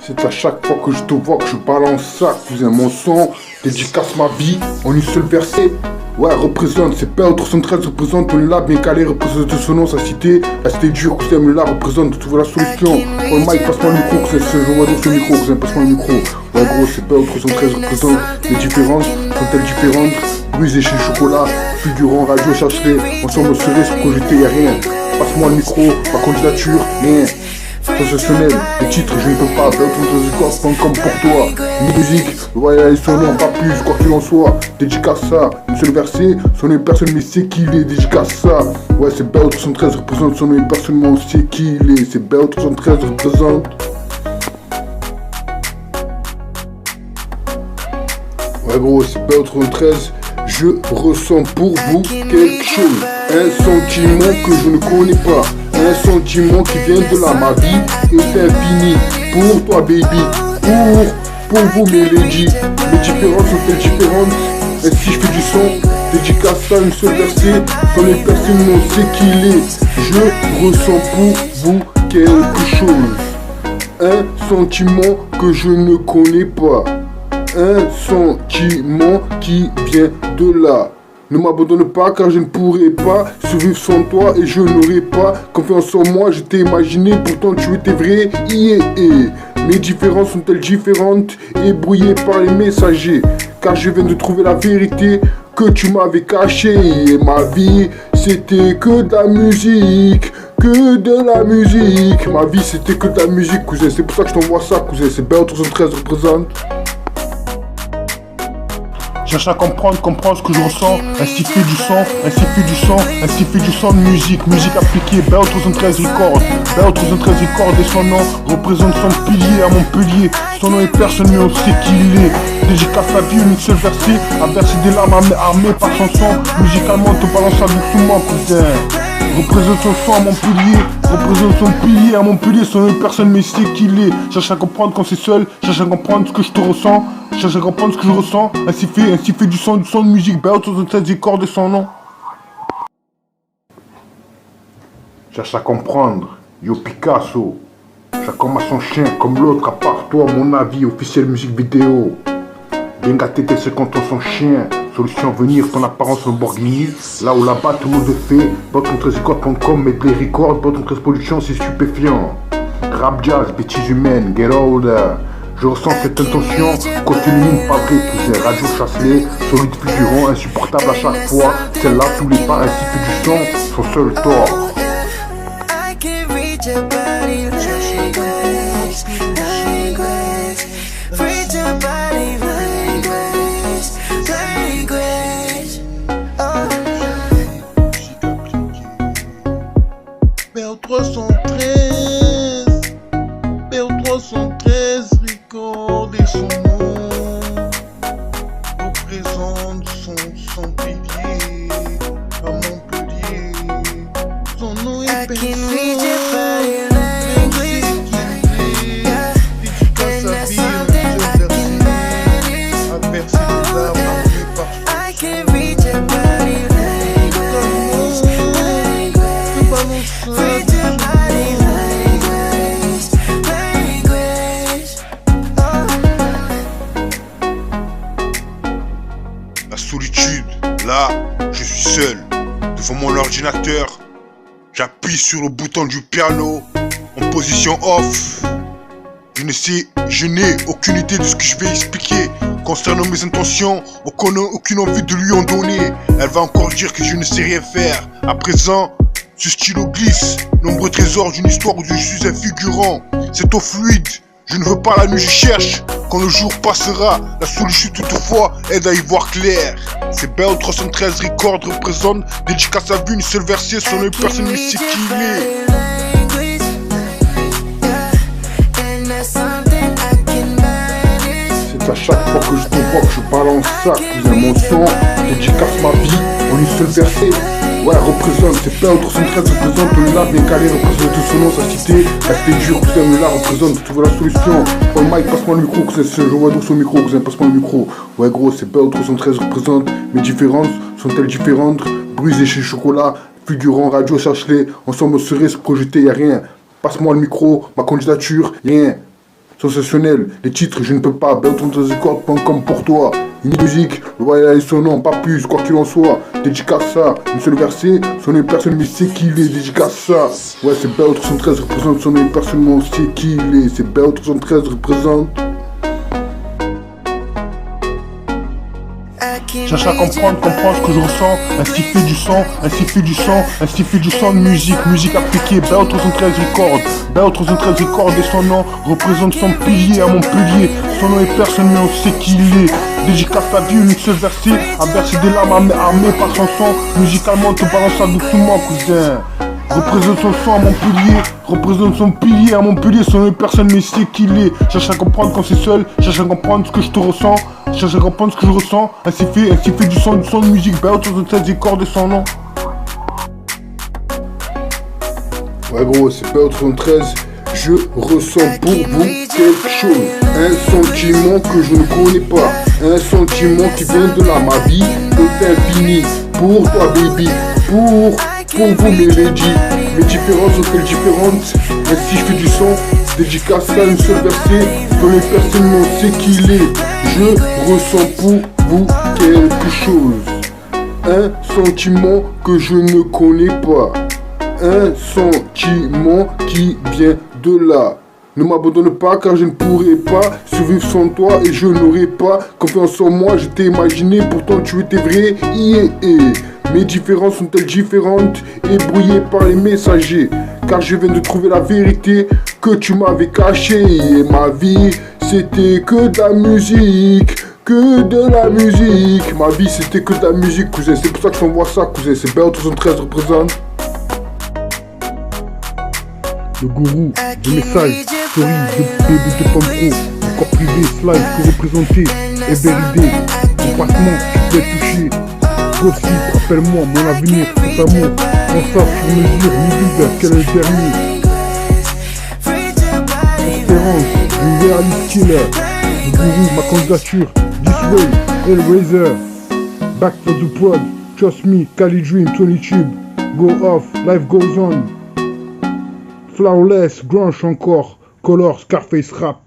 C'est à chaque fois que je te vois que je balance ça, cousin. Mon son dédicace ma vie en une seule verset. Ouais, représente, c'est pas 313, représente, on est là, bien calé, représente son nom, sa cité. La cité dure, cousin, on est là, représente, trouver la solution. Oh le mic, passe-moi le micro, cousin, je vois dans ce micro, cousin, passe-moi le micro. Ouais, gros, c'est pas 313, représente, les différences, sont-elles différentes? Brisé chez le chocolat, figurant, radio, chercherai, ensemble, cerise, projeté, y'a rien. Passe-moi le micro, ma candidature, rien. Sensationnel, le titre je ne peux pas, comme pour toi. Musique, ouais, son nom, pas plus, quoi qu'il en soit. Dédicace ça, une seule verset, son nom personne mais c'est qui il est, dédicace ça. Ouais, c'est BL313 représente son nom personne mais on sait qui il est, c'est BL313 représente. Ouais gros, c'est BL313, je ressens pour vous quelque chose, un sentiment que je ne connais pas. Un sentiment qui vient de là, ma vie est infinie. Pour toi baby, pour vous mes ladies. Les différences sont-elles différentes? Et si je fais du son, dédicace à une seule verset, dans les personnes on sait qui il est. Je ressens pour vous quelque chose, un sentiment que je ne connais pas. Un sentiment qui vient de là. Ne m'abandonne pas car je ne pourrai pas survivre sans toi et je n'aurai pas confiance en moi. Je t'ai imaginé, pourtant tu étais vrai. Mes différences sont-elles différentes et brouillées par les messagers? Car je viens de trouver la vérité que tu m'avais cachée. Et ma vie c'était que de la musique. Que de la musique. Ma vie c'était que de la musique, cousin. C'est pour ça que je t'envoie ça, cousin. C'est BL313 représente. Cherche à comprendre ce que je ressens, ainsi fait du son, ainsi fait du son de musique appliquée, BL313 Records, BL313 Records et son nom représente son pilier à Montpellier, son nom est personne mais on sait qui il est, dédicace la vie une seule verset, à verser des larmes armées par son son, musicalement te balance doucement cousin. Représente son son à Montpellier, représente son pilier à Montpellier, son nom personne mais sait qui il est. Cherche à comprendre quand c'est seul, cherche à comprendre ce que je te ressens, cherche à comprendre ce que je ressens, ainsi fait du son de musique, BL313 Records de son nom. Cherche à comprendre, yo Picasso, chacun a son chien comme l'autre à part toi, mon avis, officiel musique vidéo. Bien gâté tes 50 ans son chien. Solution venir, ton apparence Lamborghini. Là où là-bas tout le monde le fait. BL313records.com, Medley Records, BL313 Productions, c'est stupéfiant. Rap jazz, bêtises humaines, get older. Je ressens cette intention, continue pas vrai, cousin. Radio Chasselet, solide figurant, insupportable à chaque fois. Celle-là, tous les pas ainsi que du son, son seul tort. BL313 Records et son nom représente son pilier à Montpellier. Son nom est personne. Dédicace à vie, à verser des larmes armées par la solitude, là, je suis seul, devant mon ordinateur, j'appuie sur le bouton du piano, en position off. Je n'ai aucune idée de ce que je vais expliquer. Concernant mes intentions, aucune envie de lui en donner. Elle va encore dire que je ne sais rien faire. À présent, ce stylo glisse, nombreux trésors d'une histoire où je suis un figurant. C'est eau fluide, je ne veux pas la nuit, je cherche. Quand le jour passera, la solitude toutefois aide à y voir clair. C'est BL313 Records représente, dédicace à vue, une seule verset, son nom personne ne sait qui il est. C'est à chaque fois que je te vois que je balance ça, cousin. Mon son dédicace ma vie en une seule verset. Ouais, représente, c'est BL313 représente, on est là, bien calé, représente tout son nom, sa cité. La cité dure, cousin, on est là, représente, tu vois la solution. Oh le mic, passe-moi le micro, cousin, je vois dans son micro, cousin, passe-moi le micro. Ouais gros, c'est BL313 représente, mes différences sont-elles différentes? Brisé chez chocolat, figurant, radio, cherche-les, ensemble cerise, projeté, y'a rien. Passe-moi le micro, ma candidature, rien. sensationnel. Les titres, je ne peux pas. Beltron13records.com pour toi. Une musique, le voyage et son nom, pas plus, quoi qu'il en soit. Dédicace ça, une seule verset, son nom personne mais c'est qui il est, dédicace ça. Ouais, c'est Beltron13 représente son nom personne, mais on sait qui il est. C'est Beltron13 représente. Cherche à comprendre ce que je ressens, ainsi fait du sang, ainsi fait du sang, ainsi fait du sang de musique appliquée, Beltron13 records, Beltron13 records et son nom représente son pilier à Montpellier, son nom est personne mais on sait qui il est, dédicace ta vie, une seule verset, à verser des larmes armées par son son, musicalement te balance ça doucement cousin. Représente son sang à Montpellier, représente son pilier à Montpellier, son nom personne mais c'est qui il est. Cherche à comprendre quand c'est seul, cherche à comprendre ce que je te ressens, cherche à comprendre ce que je ressens, ainsi fait du son de musique, Beltron13 records et son nom. Ouais gros, c'est Beltron13, je ressens pour vous quelque chose, un sentiment que je ne connais pas, un sentiment qui vient de là, ma vie est infinie, pour toi baby, pour vous mes ladies, mes différences sont-elles différentes, ainsi je fais du son, dédicace à une seule verset, que les personnes n'ont sait qui il est, je ressens pour vous quelque chose, un sentiment que je ne connais pas, un sentiment qui vient de là. Ne m'abandonne pas car je ne pourrai pas survivre sans toi et je n'aurai pas confiance en moi. Je t'ai imaginé, pourtant tu étais vrai. Mes différences sont-elles différentes et brouillées par les messagers? Car je viens de trouver la vérité que tu m'avais cachée. Et ma vie c'était que de la musique, que de la musique. Ma vie c'était que de la musique cousin, c'est pour ça que je t'envoie ça cousin. C'est Beltron13 représente. Le gourou, de messages, story, de bébé de pomme pro, corps privé, slide, que représenter, Everyday, dépassement, tu peux toucher, gossip, rappelle-moi, mon avenir, tout amour, on sort sur mesure, ni quel est le dernier. Espérance, du realist killer, le gourou, ma candidature, this way, Hellraiser, back for the pod, trust me, Cali Dream, Tony Tube, go off, life goes on. Flawless, grunge encore, color, Scarface rap.